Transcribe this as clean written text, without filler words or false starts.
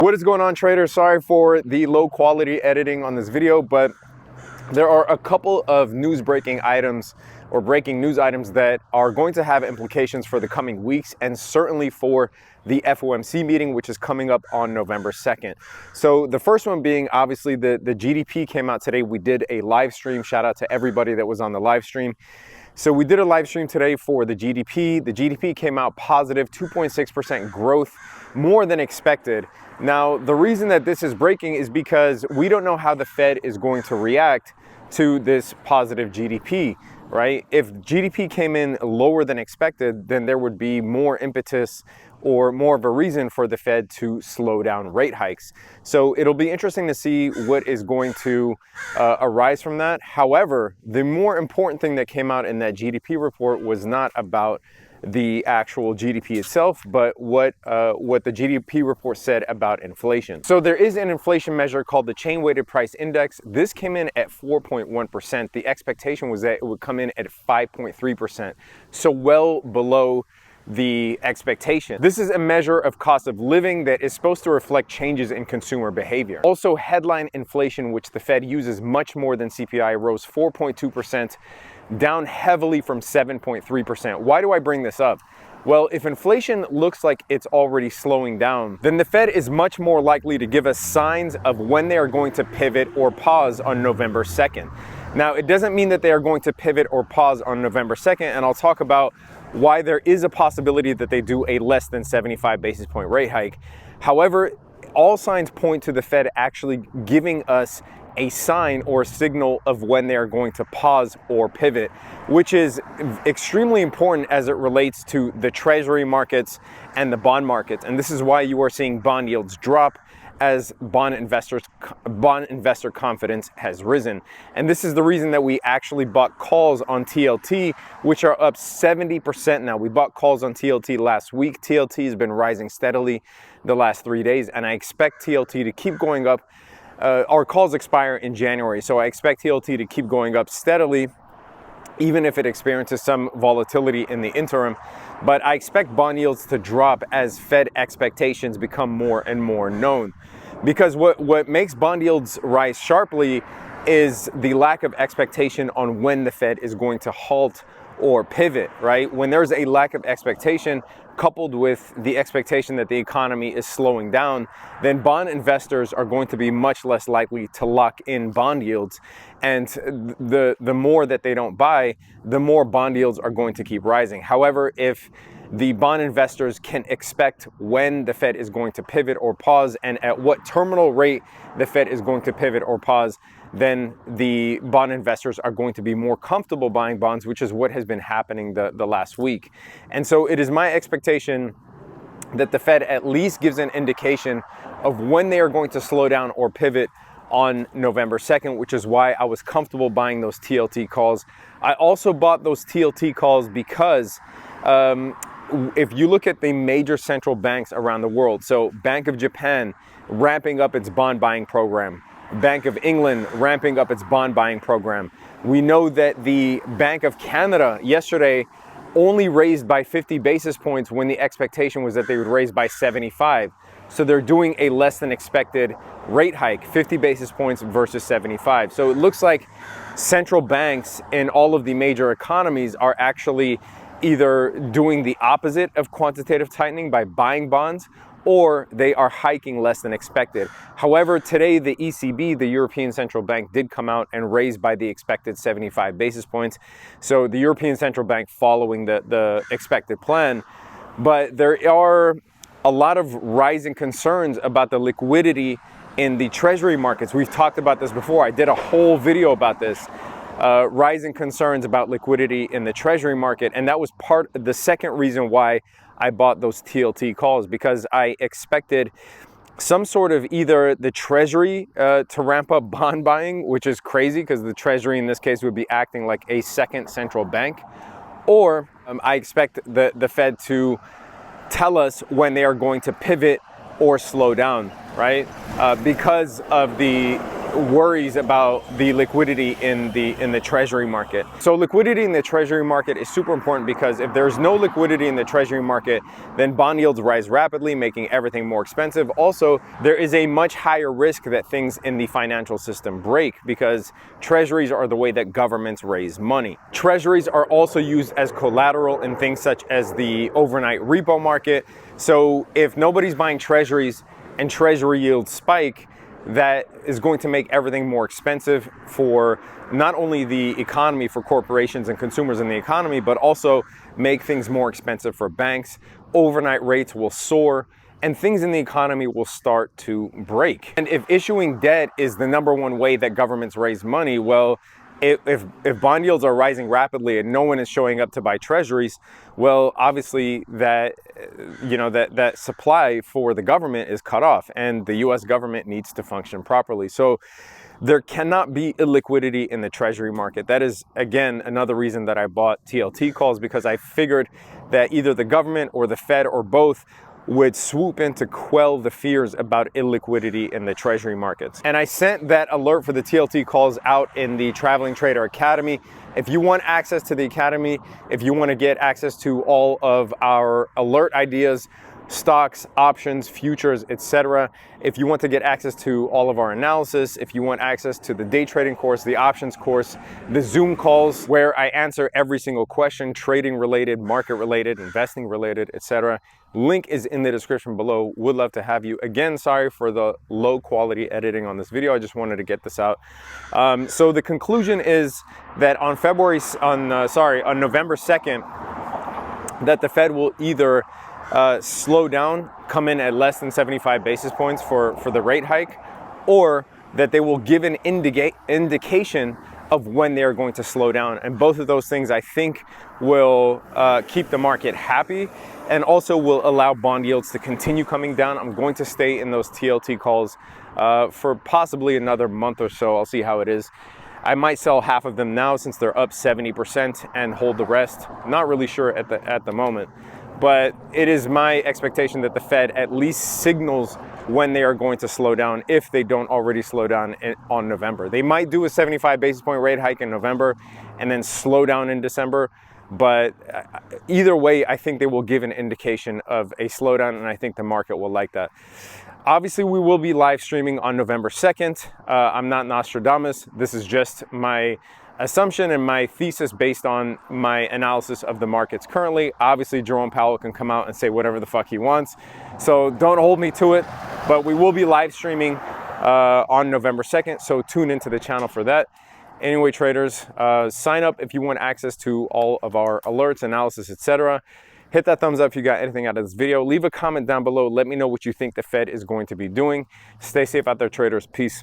What is going on, traders? Sorry for the low quality editing on this video, but there are a couple of news breaking items or breaking news items that are going to have implications for the coming weeks and certainly for the FOMC meeting, which is coming up on November 2nd. So the first one being obviously the GDP came out today. We did a live stream. Shout out to everybody that was on the live stream. So we did a live stream today for the GDP. The GDP came out positive, 2.6% growth, more than expected. Now, the reason that this is breaking is because we don't know how the Fed is going to react to this positive GDP, right? If GDP came in lower than expected, then there would be more impetus or more of a reason for the Fed to slow down rate hikes. So it'll be interesting to see what is going to arise from that. However, the more important thing that came out in that GDP report was not about the actual GDP itself, but what the GDP report said about inflation. So there is an inflation measure called the chain weighted price index. This came in at 4.1%. The expectation was that it would come in at 5.3%. So well below the expectation. This is a measure of cost of living that is supposed to reflect changes in consumer behavior. Also, headline inflation, which the Fed uses much more than CPI, rose 4.2%, down heavily from 7.3%. Why do I bring this up? Well, if inflation looks like it's already slowing down, then the Fed is much more likely to give us signs of when they are going to pivot or pause on November 2nd. Now, it doesn't mean that they are going to pivot or pause on November 2nd, and I'll talk about why there is a possibility that they do a less than 75 basis point rate hike. However, all signs point to the Fed actually giving us a sign or a signal of when they are going to pause or pivot, which is extremely important as it relates to the treasury markets and the bond markets. And this is why you are seeing bond yields drop as bond investor confidence has risen. And this is the reason that we actually bought calls on TLT, which are up 70% now. We bought calls on TLT last week. TLT has been rising steadily the last 3 days, and I expect TLT to keep going up. Our calls expire in January, so I expect TLT to keep going up steadily, even if it experiences some volatility in the interim. But I expect bond yields to drop as Fed expectations become more and more known. Because what makes bond yields rise sharply is the lack of expectation on when the Fed is going to halt or pivot, right? When there's a lack of expectation coupled with the expectation that the economy is slowing down, then bond investors are going to be much less likely to lock in bond yields. And the more that they don't buy, the more bond yields are going to keep rising. However, if the bond investors can expect when the Fed is going to pivot or pause and at what terminal rate the Fed is going to pivot or pause, then the bond investors are going to be more comfortable buying bonds, which is what has been happening the last week. And so it is my expectation that the Fed at least gives an indication of when they are going to slow down or pivot on November 2nd, which is why I was comfortable buying those TLT calls. I also bought those TLT calls because if you look at the major central banks around the world, so Bank of Japan ramping up its bond buying program, Bank of England ramping up its bond buying program. We know that the Bank of Canada yesterday only raised by 50 basis points when the expectation was that they would raise by 75. So they're doing a less than expected rate hike, 50 basis points versus 75. So it looks like central banks in all of the major economies are actually either doing the opposite of quantitative tightening by buying bonds, or they are hiking less than expected. However, today the ECB, the European Central Bank, did come out and raise by the expected 75 basis points. So the European Central Bank following the expected plan. But there are a lot of rising concerns about the liquidity in the treasury markets. We've talked about this before. I did a whole video about this. Rising concerns about liquidity in the treasury market. And that was the second reason why I bought those TLT calls, because I expected some sort of either the treasury to ramp up bond buying, which is crazy because the treasury in this case would be acting like a second central bank, or I expect the Fed to tell us when they are going to pivot or slow down, right? Because of the worries about the liquidity in the treasury market. So liquidity in the treasury market is super important, because if there's no liquidity in the treasury market, then bond yields rise rapidly, making everything more expensive. Also, there is a much higher risk that things in the financial system break, because treasuries are the way that governments raise money. Treasuries are also used as collateral in things such as the overnight repo market. So if nobody's buying treasuries and treasury yields spike, that is going to make everything more expensive for not only the economy, for corporations and consumers in the economy, but also make things more expensive for banks. Overnight rates will soar, and things in the economy will start to break. And if issuing debt is the number 1 way that governments raise money, well, if bond yields are rising rapidly and no one is showing up to buy treasuries, well, obviously that that supply for the government is cut off, and the US government needs to function properly. So there cannot be illiquidity in the treasury market. That is, again, another reason that I bought TLT calls, because I figured that either the government or the Fed or both would swoop in to quell the fears about illiquidity in the treasury markets. And I sent that alert for the TLT calls out in the Traveling Trader Academy. If you want access to the Academy, if you want to get access to all of our alert ideas, stocks, options, futures, etc. If you want to get access to all of our analysis, if you want access to the day trading course, the options course, the Zoom calls where I answer every single question, trading related, market related, investing related, etc. Link is in the description below. Would love to have you. Again, sorry for the low quality editing on this video. I just wanted to get this out. So the conclusion is that on November 2nd, that the Fed will either slow down, come in at less than 75 basis points for the rate hike, or that they will give an indication of when they are going to slow down. And both of those things, I think, will keep the market happy, and also will allow bond yields to continue coming down. I'm going to stay in those TLT calls for possibly another month or so. I'll see how it is. I might sell half of them now since they're up 70% and hold the rest. Not really sure at the moment. But it is my expectation that the Fed at least signals when they are going to slow down, if they don't already slow down on November. They might do a 75 basis point rate hike in November and then slow down in December. But either way, I think they will give an indication of a slowdown, and I think the market will like that. Obviously, we will be live streaming on November 2nd. I'm not Nostradamus. This is just my assumption and my thesis based on my analysis of the markets currently. Obviously, Jerome Powell can come out and say whatever the fuck he wants, so don't hold me to it. But we will be live streaming on November 2nd, so tune into the channel for that. Anyway, traders, sign up if you want access to all of our alerts, analysis, etc. Hit that thumbs up if you got anything out of this video. Leave a comment down below. Let me know what you think the Fed is going to be doing. Stay safe out there, traders. Peace.